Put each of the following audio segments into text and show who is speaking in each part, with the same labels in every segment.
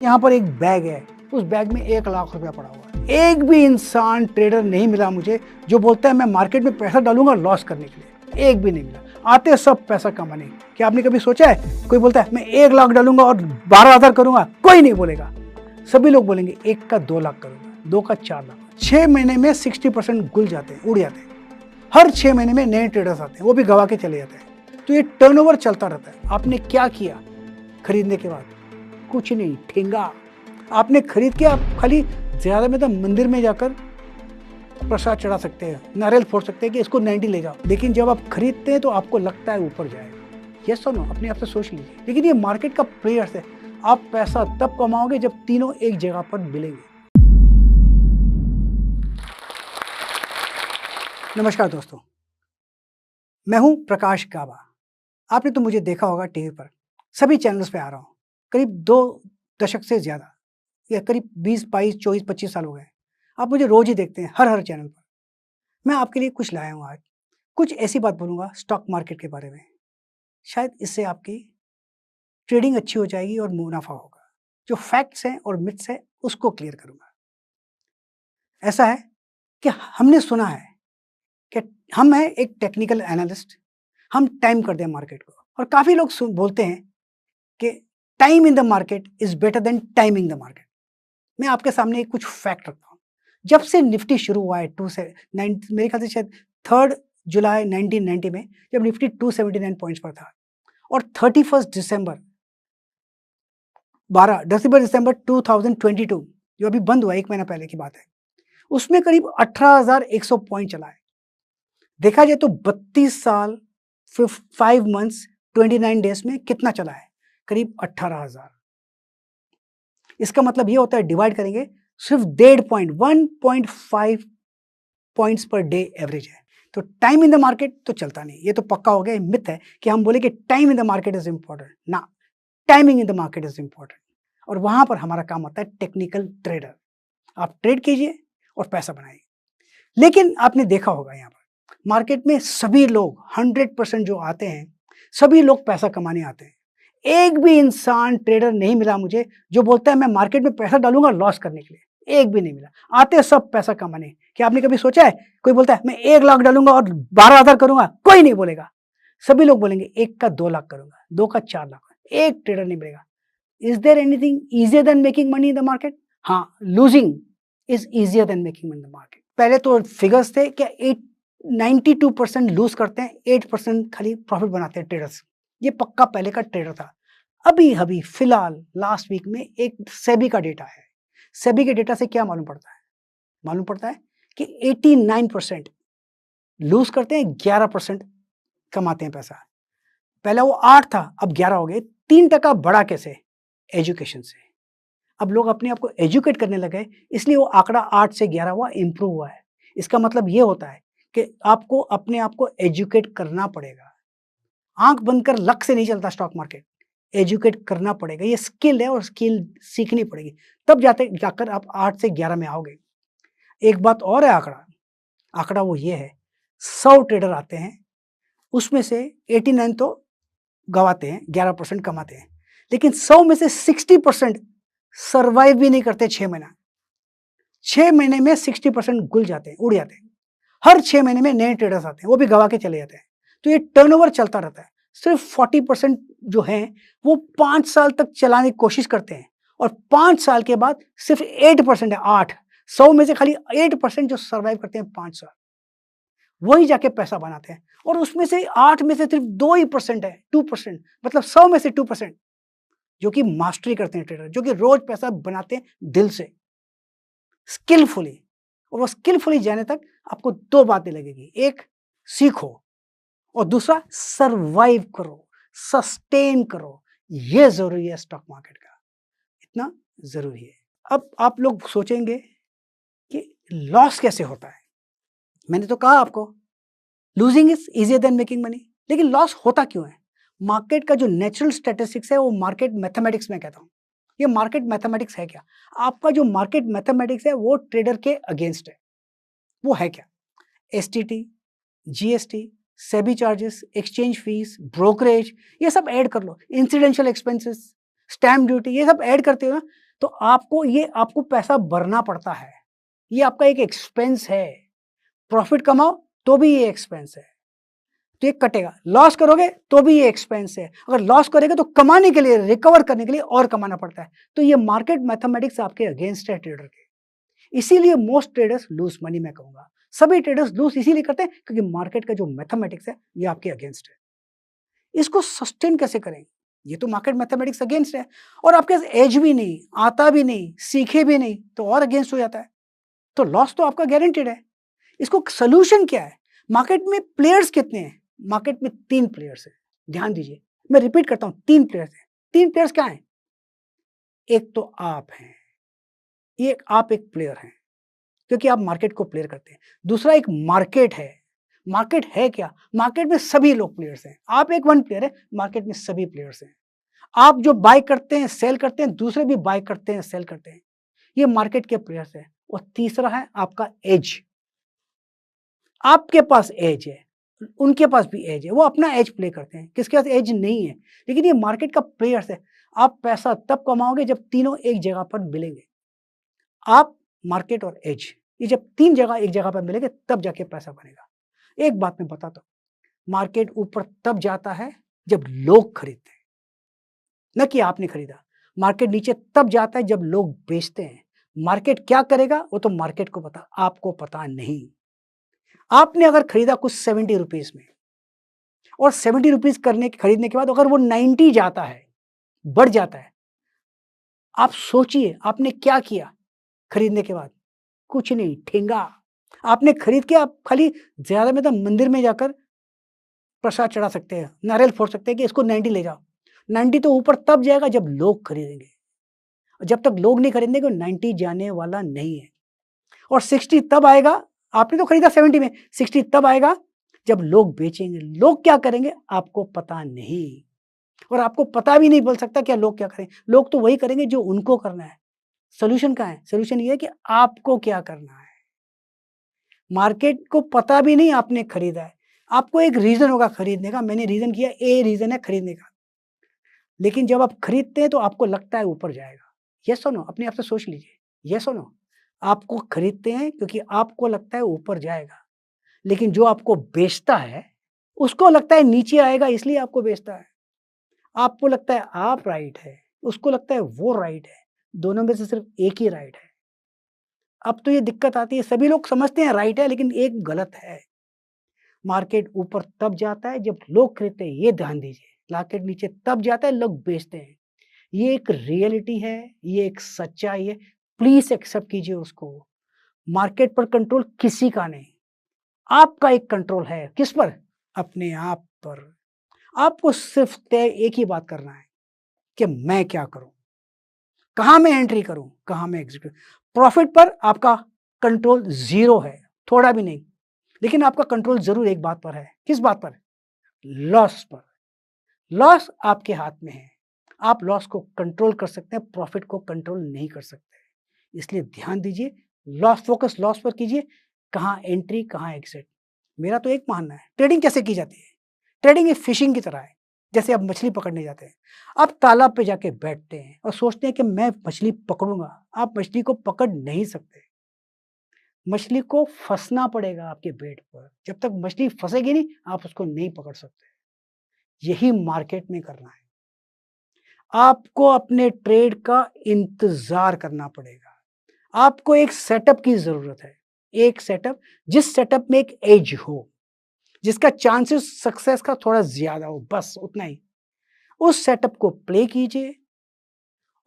Speaker 1: यहाँ पर एक बैग है, उस बैग में 1 लाख रुपया पड़ा हुआ है। एक भी इंसान ट्रेडर नहीं मिला मुझे जो बोलता है मैं मार्केट में पैसा डालूंगा लॉस करने के लिए। एक भी नहीं मिला, आते सब पैसा कमाने। क्या आपने कभी सोचा है कोई बोलता है मैं 1 लाख डालूंगा और 12,000 करूंगा? कोई नहीं बोलेगा। सभी लोग बोलेंगे 1 का 2 लाख करूंगा, 2 का 4 लाख। 6 महीने में 60% गुल जाते हैं, उड़ जाते हैं। हर 6 महीने में नए ट्रेडर्स आते हैं, वो भी गवा के चले जाते हैं। तो ये टर्नओवर चलता रहता है। आपने क्या किया खरीदने के बाद? कुछ नहीं, ठेंगा। आपने खरीद के आप खाली ज्यादा में तो मंदिर में जाकर प्रसाद चढ़ा सकते हैं, नारियल फोड़ सकते हैं कि इसको 90 ले जाओ, लेकिन जब आप खरीदते हैं तो आपको लगता है ऊपर जाएगा। यस और नो, अपने आप से सोच लीजिए। लेकिन ये मार्केट का प्लेयर्स है। आप पैसा तब कमाओगे जब तीनों एक जगह पर मिलेंगे। नमस्कार दोस्तों, मैं हूं प्रकाश काबा। आपने तो मुझे देखा होगा टीवी पर, सभी चैनल्स पे आ रहा हूं। करीब 2 दशक से ज्यादा, या करीब 20, 22, 24, 25 साल हो गए। आप मुझे रोज ही देखते हैं हर चैनल पर। मैं आपके लिए कुछ लाया हूँ आज। कुछ ऐसी बात बोलूंगा स्टॉक मार्केट के बारे में, शायद इससे आपकी ट्रेडिंग अच्छी हो जाएगी और मुनाफा होगा। जो फैक्ट्स हैं और मिथ्स हैं उसको क्लियर करूंगा। ऐसा है कि हमने सुना है कि हम हैं एक टेक्निकल एनालिस्ट, हम टाइम कर दें मार्केट को, और काफी लोग बोलते हैं कि time in the market is better than timing the market. मैं आपके सामने कुछ फैक्ट रखता हूँ। जब से निफ्टी शुरू हुआ है मेरे ख्याल से शायद 3 जुलाई 1990 में, जब निफ्टी 279 पॉइंट्स पर था, और 31 दिसंबर 2022 जो अभी बंद हुआ, 1 महीना पहले की बात है, उसमें करीब 18,100 पॉइंट चला है। देखा जाए तो 32 साल 5 मंथ्स 29 डेज में कितना चला है? करीब 18,000। इसका मतलब ये होता है, डिवाइड करेंगे, सिर्फ 1.5 पॉइंट्स पर डे एवरेज है। तो टाइम इन द मार्केट तो चलता नहीं, ये तो पक्का हो गया। मिथ है कि हम बोले कि time in the market is important ना, timing in the market is important. और वहां पर हमारा काम होता है टेक्निकल ट्रेडर। आप ट्रेड कीजिए और पैसा बनाइए। लेकिन आपने देखा होगा यहाँ पर मार्केट में सभी लोग 100% जो आते हैं, सभी लोग पैसा कमाने आते हैं। एक भी इंसान ट्रेडर नहीं मिला मुझे जो बोलता है मैं मार्केट में पैसा डालूंगा लॉस करने के लिए। एक भी नहीं मिला, आते सब पैसा कमाने। क्या आपने कभी सोचा है कोई बोलता है मैं 1 लाख डालूंगा और 12,000 करूंगा? कोई नहीं बोलेगा। सभी लोग बोलेंगे 1 का 2 लाख करूंगा, 2 का 4 लाख। एक ट्रेडर नहीं मिलेगा। Is there anything easier than making money in the market? हाँ, losing is easier than making money in the market. पहले तो फिगर्स थे क्या 92% लूज करते हैं, 8% खाली प्रॉफिट बनाते हैं ट्रेडर्स। ये पक्का पहले का ट्रेडर था। अभी फिलहाल लास्ट वीक में एक सेबी का डेटा है। सेबी के डेटा से क्या मालूम पड़ता है? मालूम पड़ता है कि 89% लूज करते हैं, 11% कमाते हैं पैसा। पहले वो 8 था, अब 11 हो गए। 3% बढ़ा कैसे? एजुकेशन से। अब लोग अपने आप को एजुकेट करने लगे, इसलिए वो आंकड़ा 8 से 11 हुआ, इंप्रूव हुआ है। इसका मतलब ये होता है कि आपको अपने आप को एजुकेट करना पड़ेगा। आंख बंद कर लक से नहीं चलता स्टॉक मार्केट, एजुकेट करना पड़ेगा। ये स्किल है और स्किल सीखनी पड़ेगी, तब जाकर आप 8 से 11 में आओगे। एक बात और है, आंकड़ा वो ये है, 100 ट्रेडर आते हैं, उसमें से 89 तो गवाते हैं, 11% कमाते हैं। लेकिन 100 में से 60% सर्वाइव भी नहीं करते 6 महीना। 6 महीने में 60% गुल जाते हैं, उड़ जाते हैं। हर 6 महीने में नए ट्रेडर्स आते हैं, वो भी गवा के चले जाते हैं। तो ये टर्नओवर चलता रहता है। सिर्फ 40% जो हैं वो 5 साल तक चलाने की कोशिश करते हैं, और 5 साल के बाद सिर्फ 8% है, 8। 100 में से खाली 8% जो सर्वाइव करते हैं 5 साल, वही जाके पैसा बनाते हैं। और उसमें से 8 में से सिर्फ 2% है, 2%, मतलब 100 में से 2% जो कि मास्टरी करते हैं ट्रेडर, जो कि रोज पैसा बनाते हैं दिल से, स्किलफुली। और वो स्किलफुली जाने तक आपको 2 बातें लगेगी, एक सीखो और दूसरा सरवाइव करो, सस्टेन करो। ये जरूरी है स्टॉक मार्केट का, इतना जरूरी है। अब आप लोग सोचेंगे कि लॉस कैसे होता है। मैंने तो कहा आपको losing is easier than making money, लेकिन लॉस होता क्यों है? मार्केट का जो नेचुरल स्टैटिस्टिक्स है वो मार्केट मैथमेटिक्स में कहता हूं। ये मार्केट मैथमेटिक्स है क्या? आपका जो मार्केट मैथमेटिक्स है वो ट्रेडर के अगेंस्ट है। वो है क्या? STT, GST, SEBI charges, exchange fees, brokerage, ये सब ऐड कर लो, इंसिडेंशियल एक्सपेंसेस, स्टैम्प ड्यूटी, ये सब ऐड करते हो ना, तो आपको पैसा भरना पड़ता है, ये आपका एक एक्सपेंस है। प्रॉफिट कमाओ तो भी ये एक्सपेंस है, तो ये कटेगा। लॉस करोगे तो भी ये एक्सपेंस है। अगर लॉस करेगा तो कमाने के लिए, रिकवर करने के लिए और कमाना पड़ता है। तो ये मार्केट मैथमेटिक्स आपके अगेंस्ट है ट्रेडर के। इसीलिए मोस्ट ट्रेडर्स लूज मनी, मैं कहूंगा सभी ट्रेडर्स लूज इसीलिए करते हैं क्योंकि मार्केट का जो मैथमेटिक्स है ये आपके अगेंस्ट है। इसको सस्टेन कैसे करेंगे? ये तो मार्केट मैथमेटिक्स अगेंस्ट है और आपके पास एज भी नहीं, आता भी नहीं, सीखे भी नहीं, तो और अगेंस्ट हो जाता है। तो लॉस तो आपका गारंटेड है। इसको सोल्यूशन क्या है? मार्केट में प्लेयर्स कितने हैं? मार्केट में 3 प्लेयर्स हैं। ध्यान दीजिए, मैं रिपीट करता हूं, 3 प्लेयर्स हैं। 3 प्लेयर्स क्या हैं? एक तो आप हैं, आप एक प्लेयर हैं क्योंकि आप मार्केट को प्लेयर करते हैं। दूसरा एक मार्केट है। मार्केट है क्या? मार्केट में सभी लोग प्लेयर्स हैं। आप एक वन प्लेयर है, मार्केट में सभी प्लेयर्स हैं। आप जो बाय करते हैं, सेल करते हैं, दूसरे भी बाय करते हैं, सेल करते हैं। ये मार्केट के प्लेयर्स हैं। और तीसरा है आपका एज। आपके पास एज है, उनके पास भी एज है, वो अपना एज प्ले करते हैं। किसके पास एज नहीं है, लेकिन ये मार्केट का प्लेयर्स है। आप पैसा तब कमाओगे जब तीनों एक जगह पर मिलेंगे। आप, मार्केट और एज, ये जब 3 जगह एक जगह पर मिलेंगे तब जाके पैसा बनेगा। एक बात मैं बताता हूं, मार्केट ऊपर तब जाता है जब लोग खरीदते हैं, न कि आपने खरीदा। मार्केट नीचे तब जाता है जब लोग बेचते हैं। मार्केट क्या करेगा वो तो मार्केट को पता, आपको पता नहीं। आपने अगर खरीदा कुछ 70 रुपीज में और 70 रुपीज खरीदने के बाद अगर वो 90 जाता है, बढ़ जाता है, आप सोचिए आपने क्या किया खरीदने के बाद? कुछ नहीं, ठेंगा। आपने खरीद के आप खाली ज्यादा में तो मंदिर में जाकर प्रसाद चढ़ा सकते हैं, नारियल फोड़ सकते हैं कि इसको 90 ले जाओ। 90 तो ऊपर तब जाएगा जब लोग खरीदेंगे। जब तक लोग नहीं खरीदेंगे 90 जाने वाला नहीं है। और 60 तब आएगा, आपने तो खरीदा 70 में, 60 तब आएगा जब लोग बेचेंगे। लोग क्या करेंगे आपको पता नहीं, और आपको पता भी नहीं बोल सकता क्या लोग क्या करें। लोग तो वही करेंगे जो उनको करना है। सोल्यूशन कहाँ है? सोल्यूशन ये है कि आपको क्या करना है। मार्केट को पता भी नहीं आपने खरीदा है। आपको एक रीजन होगा खरीदने का, मैंने रीजन किया, ए रीजन है खरीदने का। लेकिन जब आप खरीदते हैं तो आपको लगता है ऊपर जाएगा। यस और नो? अपने आप से सोच लीजिए, यस और नो? आपको खरीदते हैं क्योंकि आपको लगता है ऊपर जाएगा, लेकिन जो आपको बेचता है उसको लगता है नीचे आएगा, इसलिए आपको बेचता है। आपको लगता है आप राइट है, उसको लगता है वो राइट है। दोनों में से सिर्फ एक ही राइट है। अब तो ये दिक्कत आती है, सभी लोग समझते हैं राइट है लेकिन एक गलत है। मार्केट ऊपर तब जाता है जब लोग खरीदते हैं, ये ध्यान दीजिए। मार्केट नीचे तब जाता है लोग बेचते हैं। ये एक रियलिटी है, ये एक सच्चाई है। प्लीज एक्सेप्ट कीजिए उसको। मार्केट पर कंट्रोल किसी का नहीं, आपका एक कंट्रोल है। किस पर? अपने आप पर। आपको सिर्फ तय एक ही बात करना है कि मैं क्या करूं, कहां मैं एंट्री करूं, कहां मैं एग्जिट करूं। प्रॉफिट पर आपका कंट्रोल 0 है, थोड़ा भी नहीं। लेकिन आपका कंट्रोल जरूर एक बात पर है। किस बात पर? लॉस पर। लॉस आपके हाथ में है। आप लॉस को कंट्रोल कर सकते हैं, प्रॉफिट को कंट्रोल नहीं कर सकते। इसलिए ध्यान दीजिए, लॉस फोकस लॉस पर कीजिए। कहां एंट्री, कहां एग्जिट। मेरा तो एक मानना है, ट्रेडिंग कैसे की जाती है? ट्रेडिंग एक फिशिंग की तरह है। जैसे आप मछली पकड़ने जाते हैं, आप तालाब पे जाके बैठते हैं और सोचते हैं कि मैं मछली पकड़ूंगा। आप मछली को पकड़ नहीं सकते। मछली को फंसना पड़ेगा आपके बेट पर। जब तक मछली फंसेगी नहीं, आप उसको नहीं पकड़ सकते। यही मार्केट में करना है। आपको अपने ट्रेड का इंतजार करना पड़ेगा। आपको एक सेटअप की जरूरत है। एक सेटअप, जिस सेटअप में एक एज हो, जिसका चांसेस सक्सेस का थोड़ा ज्यादा हो, बस उतना ही। उस सेटअप को प्ले कीजिए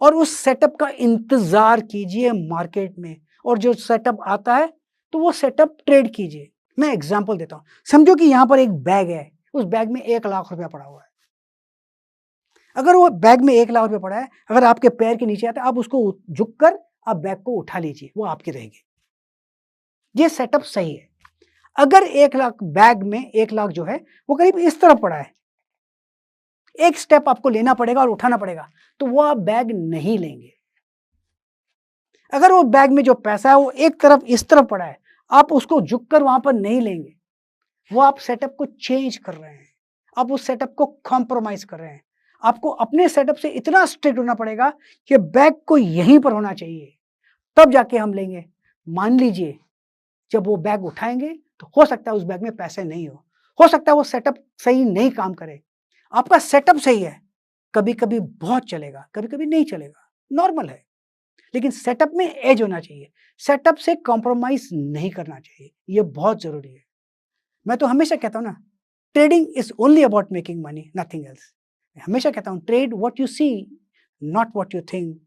Speaker 1: और उस सेटअप का इंतजार कीजिए मार्केट में। और जो सेटअप आता है तो वो सेटअप ट्रेड कीजिए। मैं एग्जांपल देता हूं। समझो कि यहां पर एक बैग है, उस बैग में 1 लाख रुपया पड़ा हुआ है। अगर वो बैग में 1 लाख रुपया पड़ा है, अगर आपके पैर के नीचे आता है, आप उसको झुककर आप बैग को उठा लीजिए, वो आपकी रहेगी। ये सेटअप सही है। अगर 1 लाख बैग में 1 लाख जो है वो करीब इस तरफ पड़ा है, एक स्टेप आपको लेना पड़ेगा और उठाना पड़ेगा, तो वो आप बैग नहीं लेंगे। अगर वो बैग में जो पैसा है वो एक तरफ इस तरफ पड़ा है, आप उसको झुककर वहां पर नहीं लेंगे। वो आप सेटअप को चेंज कर रहे हैं, आप उस सेटअप को कॉम्प्रोमाइज कर रहे हैं। आपको अपने सेटअप से इतना स्ट्रिक्ट होना पड़ेगा कि बैग को यहीं पर होना चाहिए, तब जाके हम लेंगे। मान लीजिए जब वो बैग उठाएंगे तो हो सकता है उस बैग में पैसे नहीं हो सकता है वो सेटअप सही नहीं काम करे। आपका सेटअप सही है, कभी कभी बहुत चलेगा, कभी कभी नहीं चलेगा, नॉर्मल है, लेकिन सेटअप में एज होना चाहिए, सेटअप से कॉम्प्रोमाइज नहीं करना चाहिए, ये बहुत जरूरी है। मैं तो हमेशा कहता हूँ ना, trading is only about making money, nothing else. हमेशा कहता हूँ, trade what you see, not what you think,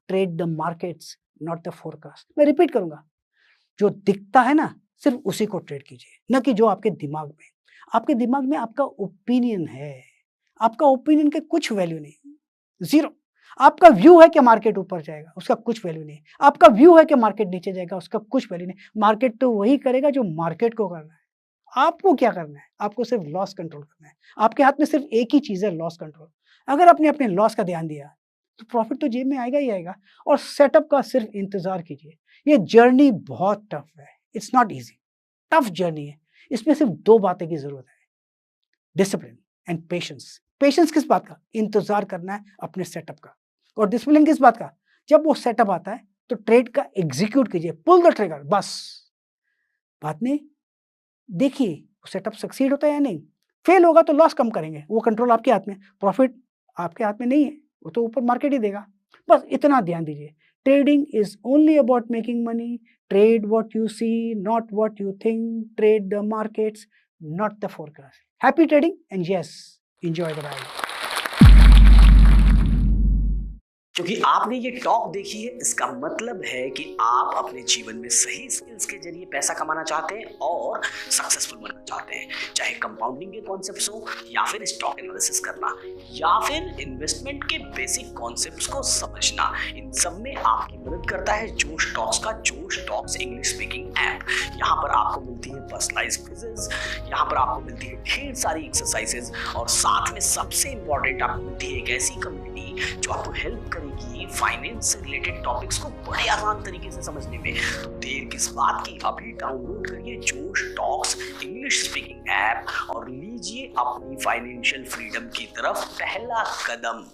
Speaker 1: trade the markets, not the forecast. मैं रिपीट करूंगा, जो दिखता है ना सिर्फ उसी को ट्रेड कीजिए, न कि जो आपके दिमाग में। आपके दिमाग में आपका ओपिनियन है, आपका ओपिनियन के कुछ वैल्यू नहीं, जीरो। आपका व्यू है कि मार्केट ऊपर जाएगा, उसका कुछ वैल्यू नहीं। आपका व्यू है कि मार्केट नीचे जाएगा, उसका कुछ वैल्यू नहीं। मार्केट तो वही करेगा जो मार्केट को करना है। आपको क्या करना है? आपको सिर्फ लॉस कंट्रोल करना है। आपके हाथ में सिर्फ एक ही चीज है, लॉस कंट्रोल। अगर आपने अपने लॉस का ध्यान दिया तो प्रॉफिट तो जेब में आएगा ही आएगा। और सेटअप का सिर्फ इंतजार कीजिए। ये जर्नी बहुत टफ है, it's not easy, tough journey है। इसमें सिर्फ दो बातें की जरूरत है, डिसिप्लिन एंड पेशेंस। पेशेंस किस बात का? इंतजार करना है अपने सेटअप का। और डिसिप्लिन किस बात का? जब वो सेटअप आता है तो ट्रेड का एग्जीक्यूट कीजिए, पुल द ट्रिगर, बस। बात नहीं, देखिए सेटअप सक्सीड होता है या नहीं। फेल होगा तो लॉस कम करेंगे, वो कंट्रोल आपके हाथ में। प्रॉफिट आपके हाथ में नहीं है, वो तो ऊपर मार्केट ही देगा। बस इतना ध्यान दीजिए, trading is only about making money. Trade what you see, not what you think, trade the markets, not the forecast. Happy trading and yes, enjoy the ride.
Speaker 2: क्योंकि आपने ये टॉक देखी है, इसका मतलब है कि आप अपने जीवन में सही स्किल्स के जरिए पैसा कमाना चाहते हैं और सक्सेसफुल बनना चाहते हैं। चाहे कंपाउंडिंग के कॉन्सेप्ट्स हो, या फिर स्टॉक एनालिसिस करना, या फिर इन्वेस्टमेंट के बेसिक कॉन्सेप्ट्स को समझना, इन सब में आपकी मदद करता है जोश टॉक्स का जोश टॉक्स इंग्लिश स्पीकिंग ऐप। यहाँ पर आपको मिलती है पर्सनलाइज्ड क्विज़ेस, यहाँ पर आपको मिलती है ढेर सारी एक्सरसाइजेज, और साथ में सबसे इंपॉर्टेंट आपको मिलती है एक ऐसी कम्युनिटी जो आपको हेल्प करेगी फाइनेंस से रिलेटेड टॉपिक्स को बड़े आसान तरीके से समझने में। तो देर किस बात की, अभी डाउनलोड करिए जोश टॉक्स इंग्लिश स्पीकिंग ऐप और लीजिए अपनी फाइनेंशियल फ्रीडम की तरफ पहला कदम।